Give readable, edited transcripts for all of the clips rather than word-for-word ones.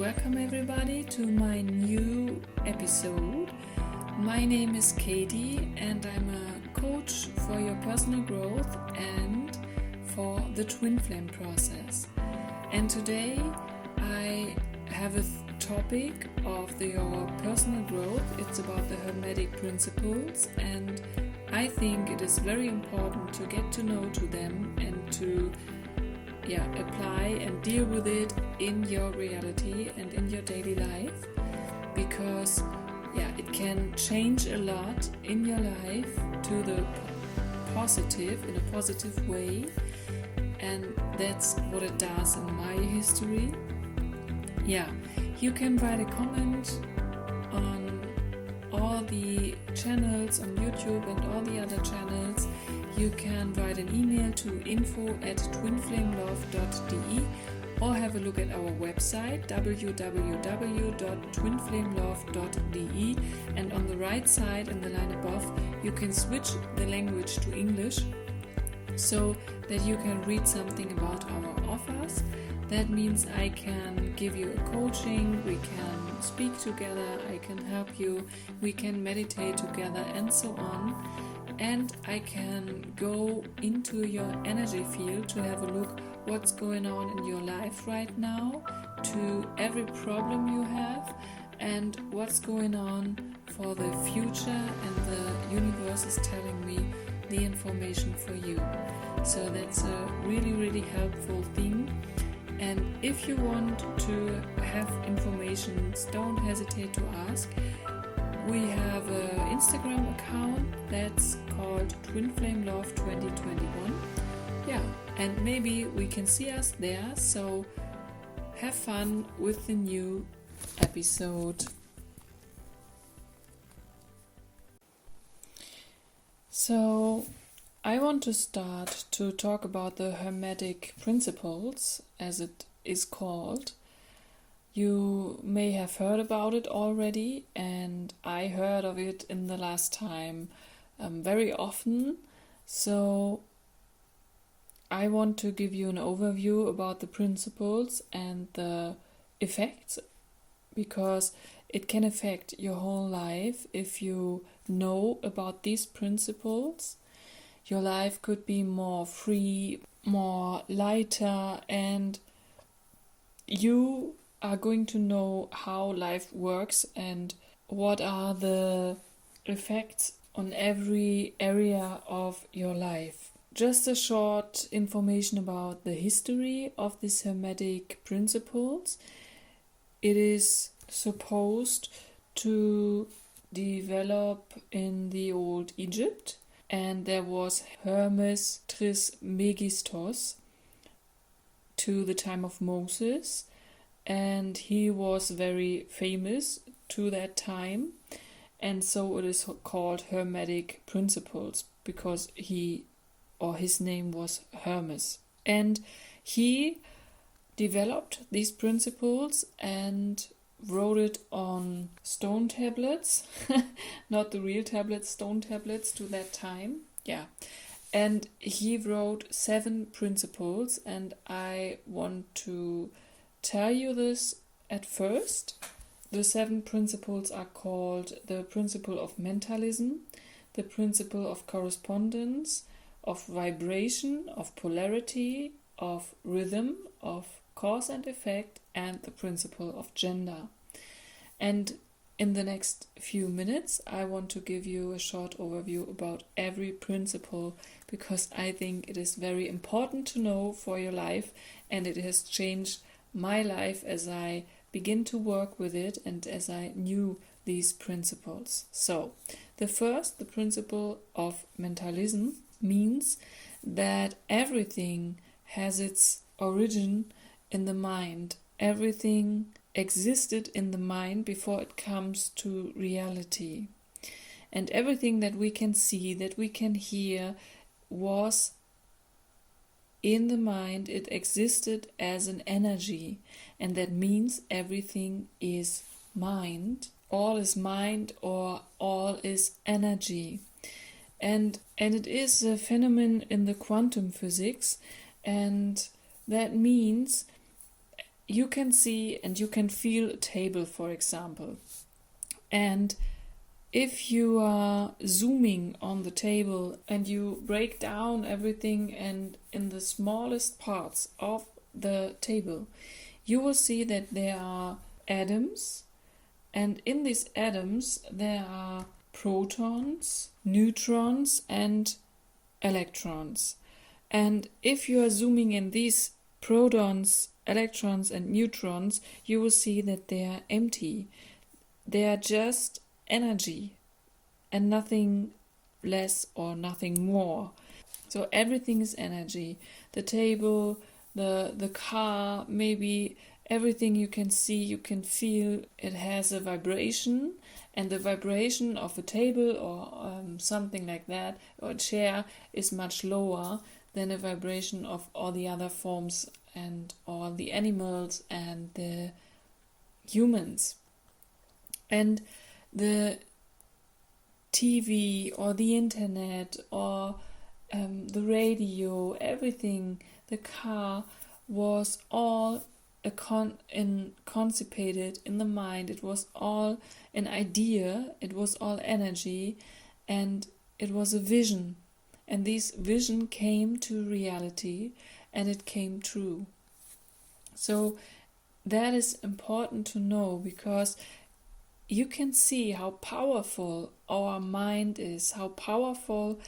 welcome everybody to my new episode. My name is Cathi and I'm a coach for your personal growth and for the twin flame process. And today I have a topic of your personal growth. It's about the hermetic principles, and I think it is very important to get to know to them and to apply and deal with it in your reality and in your daily life, because it can change a lot in your life to the positive, in a positive way, and that's what it does in my history. You can write a comment on all the channels on YouTube and all the other channels. You can write an email to info@twinflamelove.de or have a look at our website www.twinflamelove.de, and on the right side in the line above you can switch the language to English so that you can read something about our offers. That means I can give you a coaching, we can speak together, I can help you, we can meditate together and so on. And I can go into your energy field to have a look what's going on in your life right now, to every problem you have and what's going on for the future, and the universe is telling me the information for you. So that's a really, really helpful thing. And if you want to have information, don't hesitate to ask. We have an Instagram account that's called twinflamelove2021. And maybe we can see us there. So have fun with the new episode. So I want to start to talk about the hermetic principles, as it is called. You may have heard about it already, and I heard of it in the last time very often. So I want to give you an overview about the principles and the effects, because it can affect your whole life. If you know about these principles, your life could be more free, more lighter, and you are going to know how life works and what are the effects on every area of your life. Just a short information about the history of these hermetic principles. It is supposed to develop in the old Egypt, and there was Hermes Trismegistos to the time of Moses, and he was very famous to that time, and so it is called hermetic principles because his name was Hermes, and he developed these principles and wrote it on stone tablets, not the real tablets, stone tablets to that time. And he wrote 7 principles, and I want to tell you this at first. The 7 principles are called the principle of mentalism, the principle of correspondence, of vibration, of polarity, of rhythm, of cause and effect, and the principle of gender. And in the next few minutes I want to give you a short overview about every principle, because I think it is very important to know for your life, and it has changed my life as I begin to work with it and as I knew these principles. So the principle of mentalism means that everything has its origin in the mind. Everything existed in the mind before it comes to reality. And everything that we can see, that we can hear, was in the mind. It existed as an energy, and that means everything is mind. All is mind, or all is energy. And it is a phenomenon in the quantum physics, and that means you can see and you can feel a table, for example. And if you are zooming on the table and you break down everything and in the smallest parts of the table, you will see that there are atoms, and in these atoms there are protons, neutrons, and electrons. And if you are zooming in these protons, electrons, and neutrons, you will see that they are empty. They are just energy and nothing less or nothing more. So everything is energy. The table, the car, maybe everything you can see, you can feel, it has a vibration, and the vibration of a table or something like that, or a chair, is much lower than a vibration of all the other forms and all the animals and the humans. And the TV or the internet or the radio, everything, the car, was all conceived in the mind. It was all an idea, it was all energy, and it was a vision. And this vision came to reality, and it came true. So that is important to know, because you can see how powerful our mind is, how powerful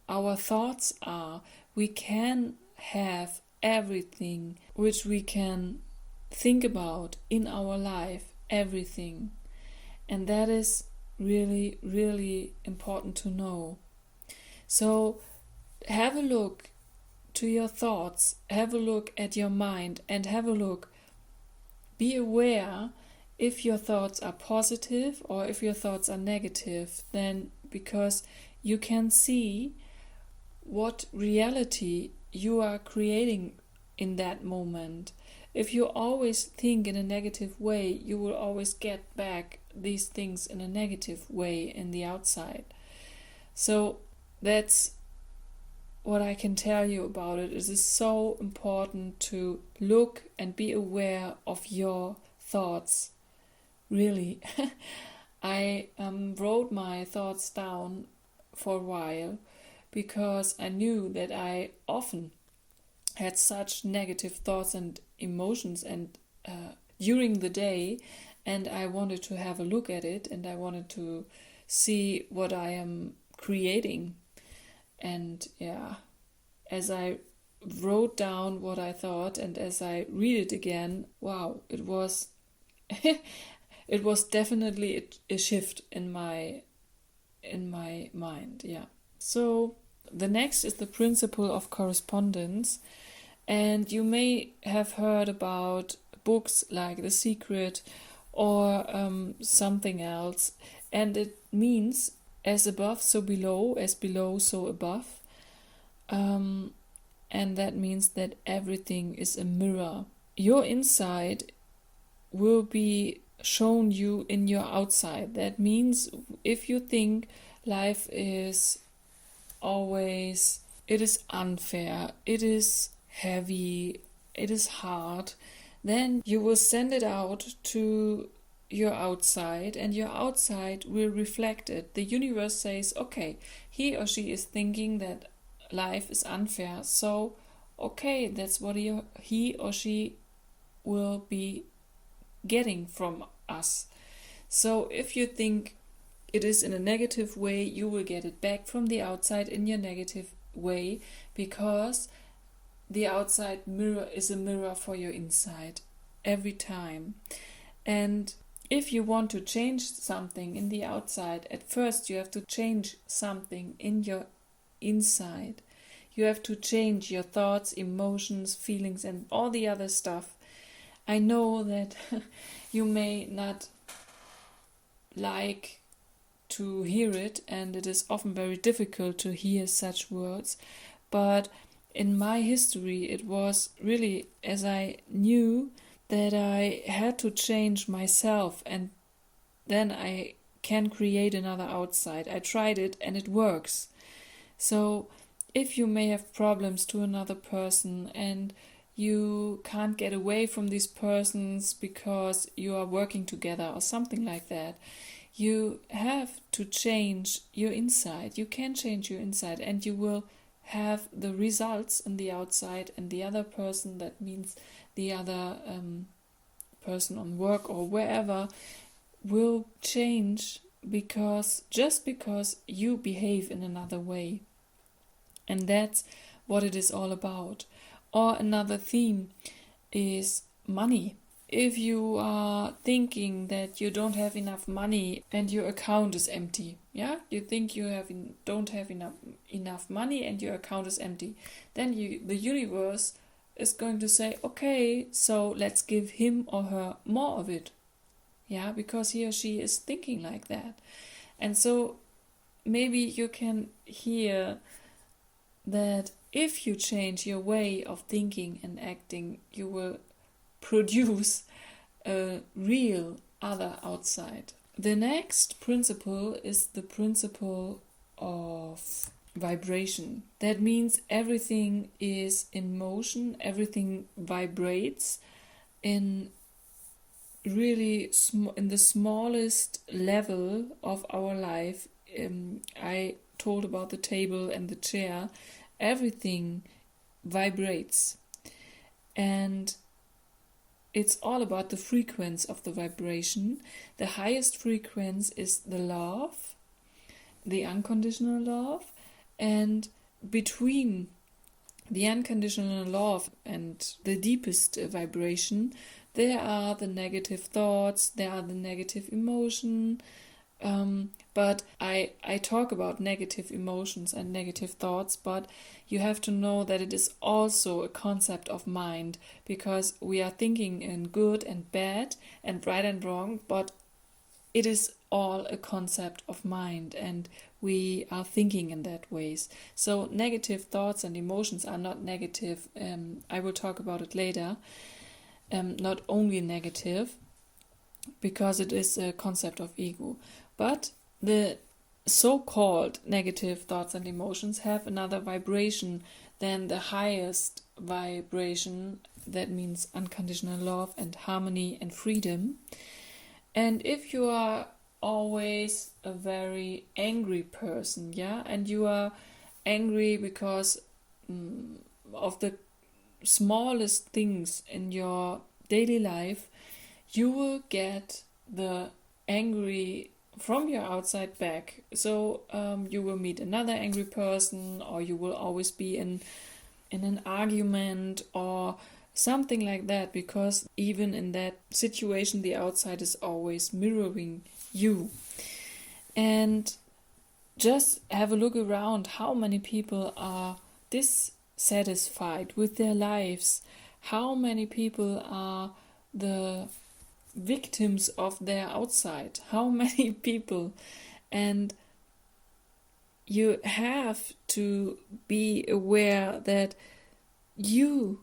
our thoughts are. We can have everything which we can think about in our life, everything. And that is really, really important to know. So have a look to your thoughts, have a look at your mind, and have a look, be aware if your thoughts are positive or if your thoughts are negative, then because you can see what reality you are creating in that moment. If you always think in a negative way, you will always get back these things in a negative way in the outside. So that's what I can tell you about it. It is so important to look and be aware of your thoughts. Really. I wrote my thoughts down for a while because I knew that I often had such negative thoughts and emotions and during the day, and I wanted to have a look at it, and I wanted to see what I am creating. And yeah, as I wrote down what I thought and as I read it again, wow, it was it was definitely a shift in my mind. Yeah. So the next is the principle of correspondence, and you may have heard about books like The Secret or something else, and it means as above so below, as below so above, and that means that everything is a mirror. Your inside will be shown you in your outside. That means if you think life is always, it is unfair, it is heavy, it is hard, then you will send it out to your outside, and your outside will reflect it. The universe says, okay, he or she is thinking that life is unfair, so okay, that's what he or she will be getting from us. So if you think it is in a negative way, you will get it back from the outside in your negative way, because the outside mirror is a mirror for your inside every time. And if you want to change something in the outside, at first you have to change something in your inside. You have to change your thoughts, emotions, feelings, and all the other stuff. I know that you may not like to hear it, and it is often very difficult to hear such words, but in my history it was really as I knew that I had to change myself, and then I can create another outside. I tried it and it works. So if you may have problems to another person and you can't get away from these persons because you are working together or something like that. You have to change your inside. You can change your inside, and you will have the results on the outside, and the other person, that means the other person on work or wherever, will change because you behave in another way. And that's what it is all about. Or another theme is money. If you are thinking that you don't have enough money and your account is empty, yeah, you think you don't have enough money and your account is empty, then the universe is going to say, okay, so let's give him or her more of it, yeah, because he or she is thinking like that. And so maybe you can hear that if you change your way of thinking and acting, you will produce a real other outside. The next principle is the principle of vibration. That means everything is in motion, everything vibrates in really in the smallest level of our life. I told about the table and the chair. Everything vibrates, and it's all about the frequency of the vibration. The highest frequency is the love, the unconditional love, and between the unconditional love and the deepest vibration, there are the negative thoughts, there are the negative emotion. But I talk about negative emotions and negative thoughts, but you have to know that it is also a concept of mind, because we are thinking in good and bad and right and wrong, but it is all a concept of mind, and we are thinking in that ways. So negative thoughts and emotions are not negative. I will talk about it later. Not only negative, because it is a concept of ego, but the so-called negative thoughts and emotions have another vibration than the highest vibration. That means unconditional love and harmony and freedom. And if you are always a very angry person, yeah, and you are angry because of the smallest things in your daily life, you will get the angry from your outside back. So you will meet another angry person, or you will always be in an argument or something like that, because even in that situation the outside is always mirroring you. And just have a look around how many people are dissatisfied with their lives, how many people are the victims of their outside, how many people. And you have to be aware that you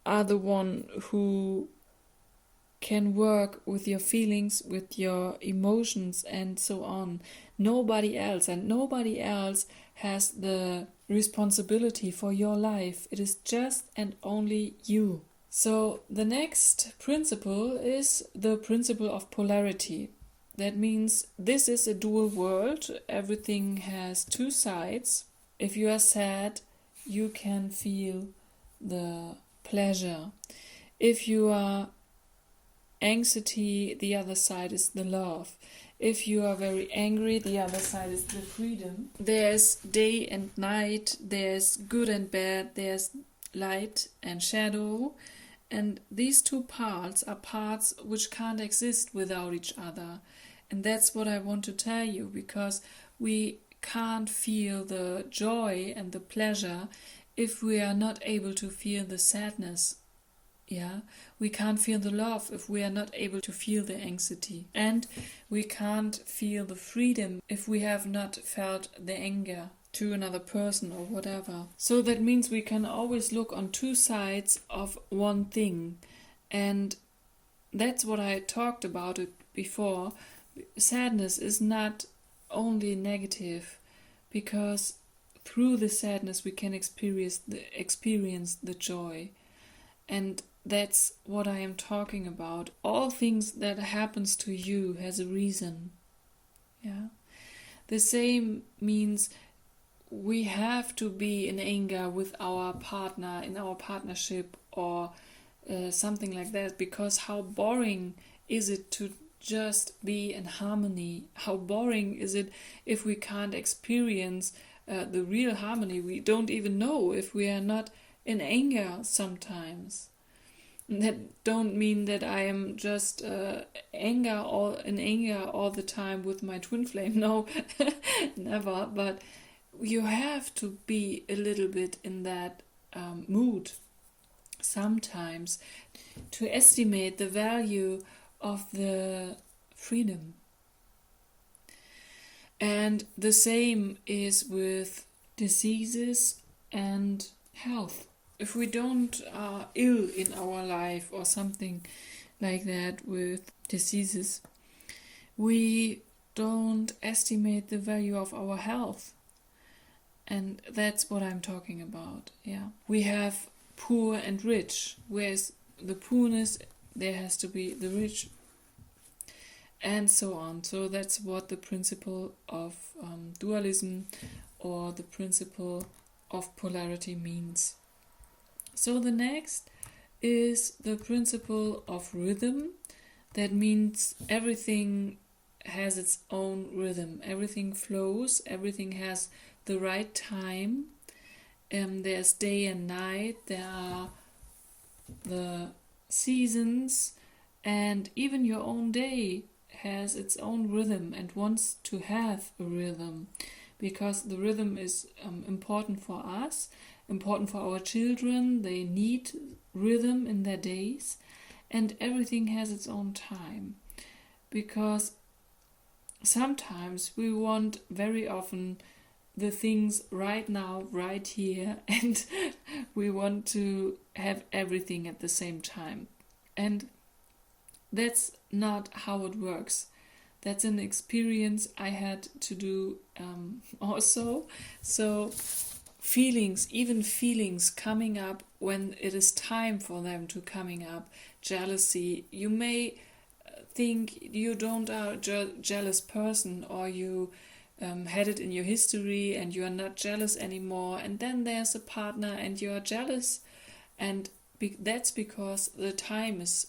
are the one who can work with your feelings, with your emotions, and so on. Nobody else, and nobody else has the responsibility for your life. It is just and only you. So the next principle is the principle of polarity. That means this is a dual world. Everything has two sides. If you are sad, you can feel the pleasure. If you are anxiety, the other side is the love. If you are very angry, the other side is the freedom. There's day and night, there's good and bad, there's light and shadow. And these two parts are parts which can't exist without each other. And that's what I want to tell you, because we can't feel the joy and the pleasure if we are not able to feel the sadness. Yeah, we can't feel the love if we are not able to feel the anxiety. And we can't feel the freedom if we have not felt the anger to another person or whatever. So that means we can always look on two sides of one thing. And that's what I talked about it before. Sadness is not only negative, because through the sadness we can experience the joy. And that's what I am talking about. All things that happens to you has a reason. Yeah. The same means we have to be in anger with our partner, in our partnership, or something like that, because how boring is it to just be in harmony? How boring is it if we can't experience the real harmony? We don't even know if we are not in anger sometimes. That don't mean that I am just in anger all the time with my twin flame. No, never. But you have to be a little bit in that mood sometimes to estimate the value of the freedom. And the same is with diseases and health. If we don't are ill in our life or something like that with diseases, we don't estimate the value of our health. And that's what I'm talking about. Yeah, we have poor and rich, whereas the poorness, there has to be the rich, and so on. So that's what the principle of dualism or the principle of polarity means. So the next is the principle of rhythm. That means everything has its own rhythm. Everything flows. Everything has the right time. There's day and night. There are the seasons, and even your own day has its own rhythm and wants to have a rhythm, because the rhythm is important for us, important for our children. They need rhythm in their days, and everything has its own time, because sometimes we want very often the things right now, right here, and we want to have everything at the same time. And that's not how it works. That's an experience I had to do also. So feelings, even feelings coming up when it is time for them to coming up. Jealousy. You may think you don't are a jealous person, or you had it in your history and you are not jealous anymore, and then there's a partner and you are jealous, and that's because the time is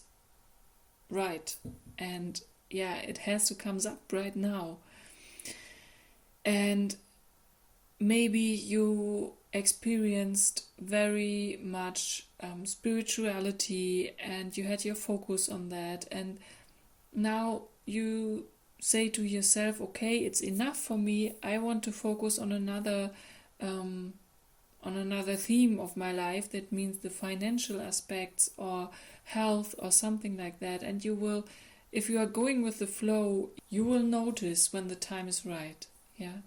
right, and yeah, it has to come up right now. And maybe you experienced very much spirituality and you had your focus on that, and now you say to yourself, okay, it's enough for me. I want to focus on another theme of my life. That means the financial aspects or health or something like that. And you will, if you are going with the flow, you will notice when the time is right. Yeah,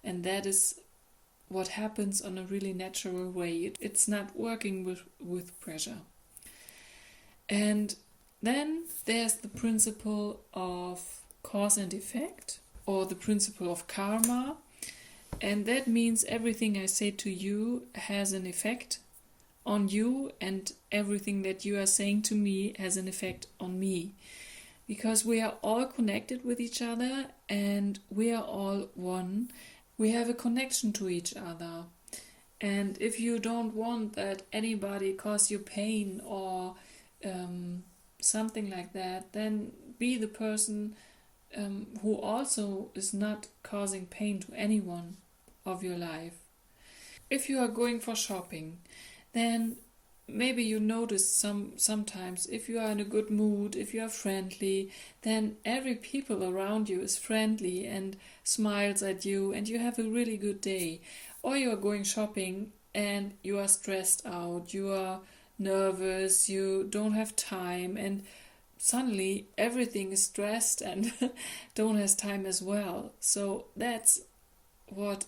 and that is what happens on a really natural way. It's not working with pressure. And then there's the principle of cause and effect, or the principle of karma, and that means everything I say to you has an effect on you, and everything that you are saying to me has an effect on me, because we are all connected with each other and we are all one. We have a connection to each other, and if you don't want that anybody cause you pain or something like that, then be the person who also is not causing pain to anyone of your life. If you are going for shopping, then maybe you notice sometimes if you are in a good mood, if you are friendly, then every people around you is friendly and smiles at you, and you have a really good day. Or you are going shopping and you are stressed out, you are nervous, you don't have time, and suddenly everything is stressed and don't have time as well. So that's what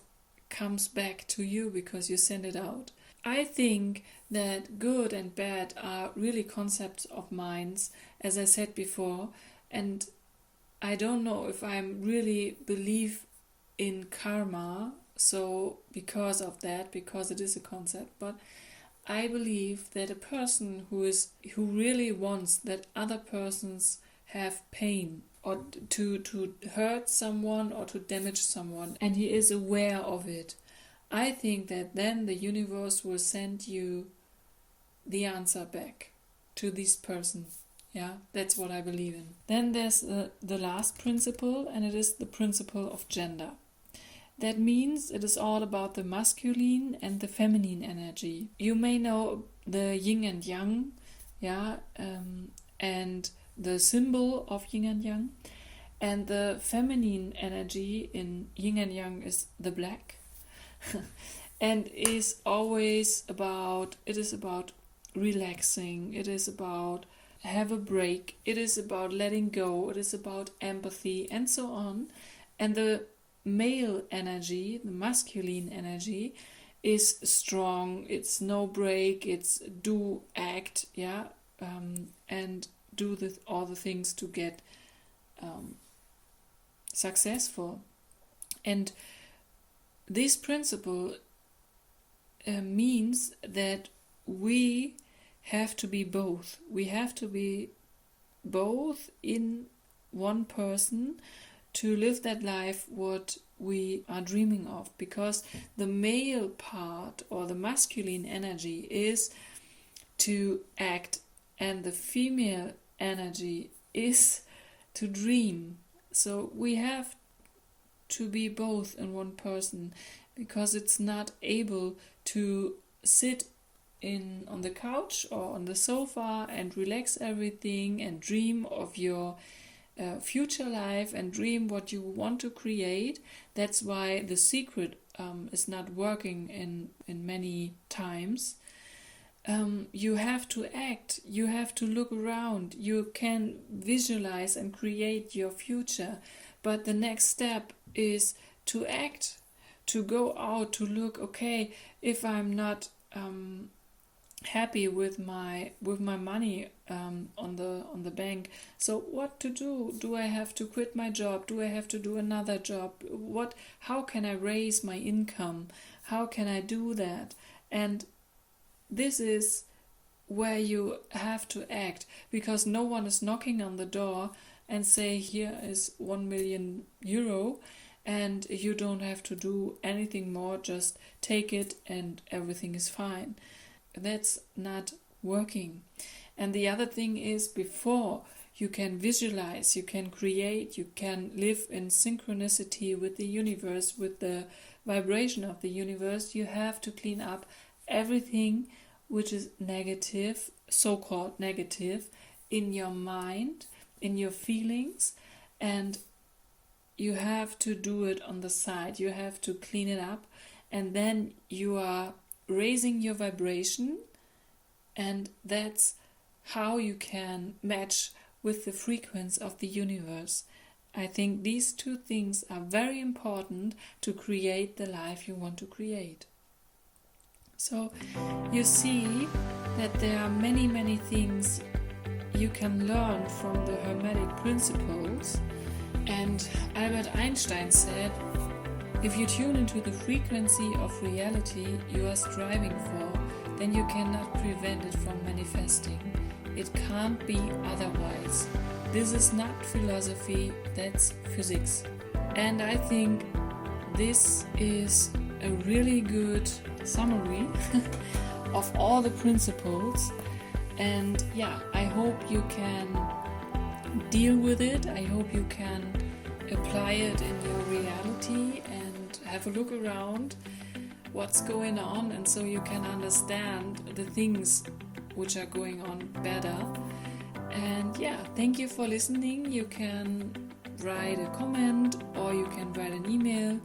comes back to you because you send it out. I think that good and bad are really concepts of minds, as I said before, and I don't know if I really believe in karma, so because of that, because it is a concept, but I believe that a person who really wants that other persons have pain, or to hurt someone or to damage someone, and he is aware of it, I think that then the universe will send you the answer back to this person. Yeah, that's what I believe in. Then there's the last principle, and it is the principle of gender. That means it is all about the masculine and the feminine energy. You may know the yin and yang, yeah, and the symbol of yin and yang. And the feminine energy in yin and yang is the black. And it is about relaxing. It is about have a break. It is about letting go. It is about empathy and so on. And the male energy, the masculine energy, is strong. It's no break. It's do, act, yeah, and do all the things to get successful. And this principle means that we have to be both. We have to be both in one person to live that life what we are dreaming of, because the male part or the masculine energy is to act and the female energy is to dream. So we have to be both in one person, because it's not able to sit on the couch or on the sofa and relax everything and dream of your future life and dream what you want to create. That's why The Secret is not working in many times. You have to act, you have to look around, you can visualize and create your future, but the next step is to act, to go out, to look, okay, if I'm not happy with my money on the bank, so what to do? Do I have to quit my job? Do I have to do another job? How can I raise my income? How can I do that? And this is where you have to act, because no one is knocking on the door and say, here is 1 million euro and you don't have to do anything more, just take it and everything is fine. That's not working. And the other thing is, before you can visualize, you can create, you can live in synchronicity with the universe, with the vibration of the universe, you have to clean up everything which is negative, so-called negative, in your mind, in your feelings, and you have to do it on the side. You have to clean it up, and then you are raising your vibration, and that's how you can match with the frequency of the universe. I think these two things are very important to create the life you want to create. So you see that there are many, many things you can learn from the hermetic principles. And Albert Einstein said, if you tune into the frequency of reality you are striving for, then you cannot prevent it from manifesting. It can't be otherwise. This is not philosophy, that's physics. And I think this is a really good summary of all the principles. And yeah, I hope you can deal with it. I hope you can apply it in your reality and have a look around what's going on, and so you can understand the things which are going on better. And yeah, thank you for listening. You can write a comment or you can write an email.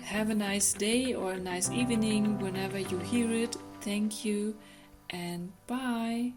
Have a nice day or a nice evening whenever you hear it. Thank you and bye.